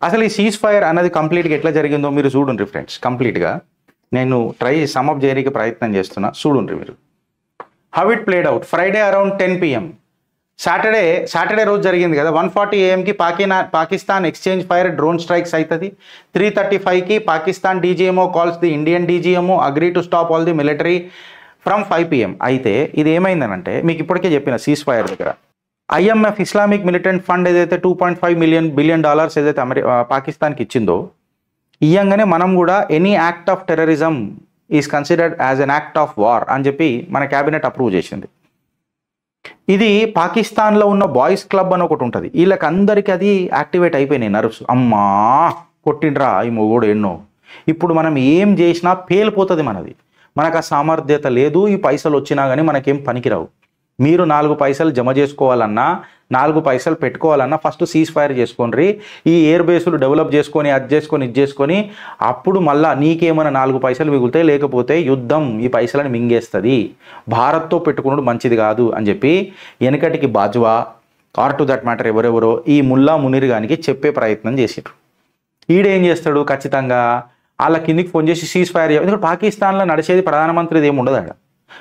అసలు ఈ cease fire అన్నది కంప్లీట్గా ఎట్లా జరిగిందో మీరు చూడండి ఫ్రెండ్స్. కంప్లీట్గా నేను సమప్ చేయడానికి ప్రయత్నం చేస్తున్నా, చూడండి మీరు. How it played out Friday around 10 PM. Saturday రోజు జరిగింది కదా. 1:40 AM Pakistan exchange fire drone strikes అవుతుంది. 3:35 Pakistan DGMO calls the Indian DGMO agree to stop all the military from 5 PM. అయితే ఇది ఏమైందనంటే మీకు ఇప్పటికే చెప్పిన సీజ్ ఫైర్ దగ్గర IMF ఇస్లామిక్ మిలిటెంట్ ఫండ్ ఏదైతే $2.5 బిలియన్ ఏదైతే పాకిస్తాన్కి ఇచ్చిందో, ఇయ్యంగానే మనం కూడా any act of terrorism is considered as an act of war అని చెప్పి మన క్యాబినెట్ అప్రూవ్ చేసింది. ఇది పాకిస్తాన్లో ఉన్న బాయ్స్ క్లబ్ అని ఒకటి ఉంటుంది, వీళ్ళకి అందరికీ అది యాక్టివేట్ అయిపోయినాయి నర్వ్స్. అమ్మా కొట్టిండ్రా ఈ మొగోడు ఎన్నో, ఇప్పుడు మనం ఏం చేసినా పేలిపోతుంది మనది. మనకు ఆ సామర్థ్యత లేదు. ఈ పైసలు వచ్చినా కానీ మనకేం పనికిరావు. మీరు 4 పైసలు జమ చేసుకోవాలన్నా, 4 పైసలు పెట్టుకోవాలన్నా ఫస్ట్ సీజ్ ఫైర్ చేసుకోండి. ఈ ఎయిర్ బేసులు డెవలప్ చేసుకొని ఇది చేసుకొని అప్పుడు మళ్ళీ నీకేమైనా 4 పైసలు మిగులుతాయి. లేకపోతే యుద్ధం ఈ పైసలను మింగేస్తుంది. భారత్తో పెట్టుకున్నప్పుడు మంచిది కాదు అని చెప్పి వెనకటికి Bajwa or to that matter ఎవరెవరో ఈ ముల్లా మునీర్ గానికి చెప్పే ప్రయత్నం చేసిండ్రు. ఈడేం చేస్తాడు, ఖచ్చితంగా వాళ్ళ కిందికి ఫోన్ చేసి సీజ్ ఫైర్ చేయాలి. ఎందుకంటే పాకిస్తాన్లో నడిచేది ప్రధానమంత్రిది ఏమి ఉండదు, ఆడ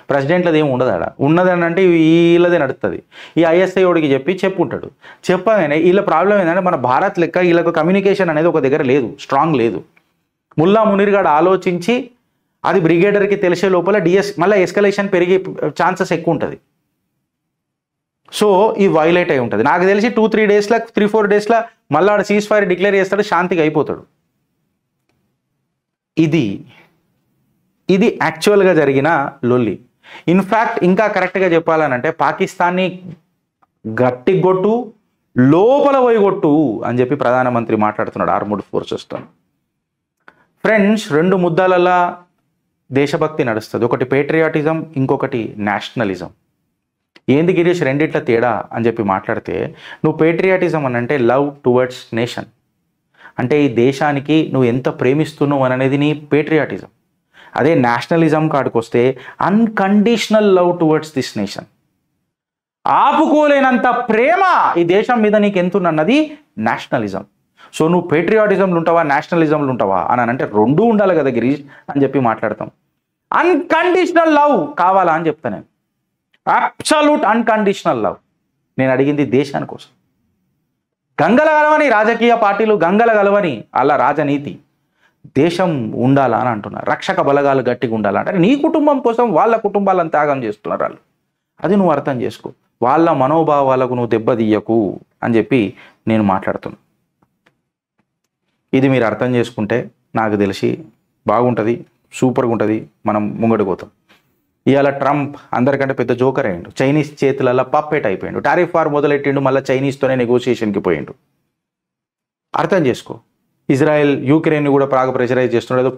ప్రెసిడెంట్లది ఏమి ఉండదు. ఆడ ఉన్నదని అంటే వీళ్ళదే నడుస్తుంది. ఈ ISI ఓడికి చెప్పుంటాడు. చెప్పగానే వీళ్ళ ప్రాబ్లం ఏంటంటే మన భారత్ లెక్క వీళ్ళకు కమ్యూనికేషన్ అనేది ఒక దగ్గర లేదు, స్ట్రాంగ్ లేదు. ముల్లా మునీర్ గారు ఆలోచించి అది బ్రిగేడర్కి తెలిసే లోపల మళ్ళీ ఎస్కలేషన్ పెరిగే ఛాన్సెస్ ఎక్కువ ఉంటుంది. సో ఈ వైలేట్ అయి ఉంటుంది. నాకు తెలిసి 2-3 డేస్లో 3-4 డేస్లో మళ్ళీ ఆడ సీజ్ ఫైర్ డిక్లేర్ చేస్తాడు, శాంతిగా అయిపోతాడు. ఇది యాక్చువల్గా జరిగిన లొల్లి. ఇన్ఫ్యాక్ట్ ఇంకా కరెక్ట్గా చెప్పాలనంటే పాకిస్తాన్ని గట్టి కొట్టు, లోపల పోయి కొట్టు అని చెప్పి ప్రధానమంత్రి మాట్లాడుతున్నాడు ఆర్మ్డ్ ఫోర్సెస్తో. ఫ్రెండ్స్, 2 ముద్దాలలా దేశభక్తి నడుస్తుంది. ఒకటి పేట్రియాటిజం, ఇంకొకటి నేషనలిజం. ఏంది గిరీష్ రెండిట్ల తేడా అని చెప్పి మాట్లాడితే, నువ్వు పేట్రియాటిజం అని అంటే లవ్ టువర్డ్స్ నేషన్, అంటే ఈ దేశానికి నువ్వు ఎంత ప్రేమిస్తున్నావు అనేది నీ పేట్రియాటిజం. అదే నేషనలిజం కాడికి వస్తే unconditional love towards this nation, ఆపుకోలేనంత ప్రేమ ఈ దేశం మీద నీకు ఎంతున్నది నేషనలిజం. సో నువ్వు పేట్రియాటిజంలు ఉంటావా, నేషనలిజంలు ఉంటావా అని అంటే 2 ఉండాలి కదా గిరీష్ అని చెప్పి మాట్లాడతాం. అన్కండిషనల్ లవ్ కావాలా అని చెప్తా నేను. Absolute unconditional love. నేను అడిగింది దేశాని కోసం. గంగల గలవని రాజకీయ పార్టీలు, గంగల గలవని అలా రాజనీతి, దేశం ఉండాలా అని అంటున్నారు. రక్షక బలగాలు గట్టిగా ఉండాలంటే నీ కుటుంబం కోసం వాళ్ళ కుటుంబాలను త్యాగం చేస్తున్నారు వాళ్ళు. అది నువ్వు అర్థం చేసుకో. వాళ్ళ మనోభావాలకు నువ్వు దెబ్బతీయకు అని చెప్పి నేను మాట్లాడుతున్నాను. ఇది మీరు అర్థం చేసుకుంటే నాకు తెలిసి బాగుంటుంది, సూపర్గా ఉంటుంది. మనం ముంగడిపోతాం. ఇవాళ ట్రంప్ అందరికంటే పెద్ద జోకర్ అయ్యిండు. చైనీస్ చేతులలో పప్పెట్ అయిపోయిండు. టారిఫ్ వార్ మొదలెట్టిండు, మళ్ళీ చైనీస్తోనే నెగోషియేషన్కి పోయిండు. అర్థం చేసుకో. ఇజ్రాయెల్ యూక్రెయిన్ని కూడా బాగా ప్రెషరైజ్ చేస్తున్నాడు. ఏదో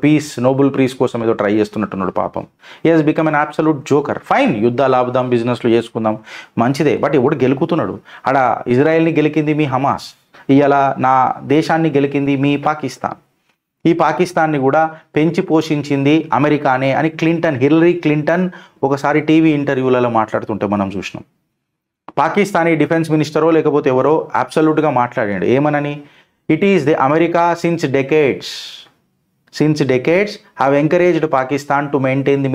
నోబెల్ పీస్ కోసం ఏదో ట్రై చేస్తున్నట్టున్నాడు పాపం. He has become an absolute joker. Fine, యుద్ధాలు ఆపుదాం, బిజినెస్లు చేసుకుందాం, మంచిదే. బట్ ఎవడు గెలుకుతున్నాడు ఆడ? ఇజ్రాయెల్ని గెలికింది మీ హమాస్, ఇవాళ నా దేశాన్ని గెలికింది మీ పాకిస్తాన్. ఈ పాకిస్తాన్ని కూడా పెంచి పోషించింది అమెరికానే అని హిల్లరీ క్లింటన్ ఒకసారి టీవీ ఇంటర్వ్యూలలో మాట్లాడుతుంటే మనం చూసినాం. పాకిస్తానీ డిఫెన్స్ మినిస్టరో లేకపోతే ఎవరో అబ్సల్యూట్గా మాట్లాడాడు. ఏమనని? It is the America since decades have encouraged Pakistan to maintain the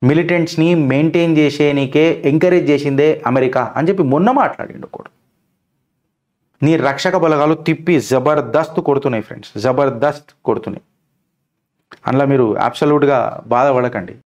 మిలిటెంట్స్ని మెయింటైన్ చేసేనికే ఎంకరేజ్ చేసిందే అమెరికా అని చెప్పి మొన్న మాట్లాడిండు ఒకడు. నీ రక్షక బలగాలు తిప్పి జబర్దస్త్ కొడుతున్నాయి ఫ్రెండ్స్, జబర్దస్త్ కొడుతున్నాయి. అందులో మీరు అబ్సల్యూట్గా బాధపడకండి.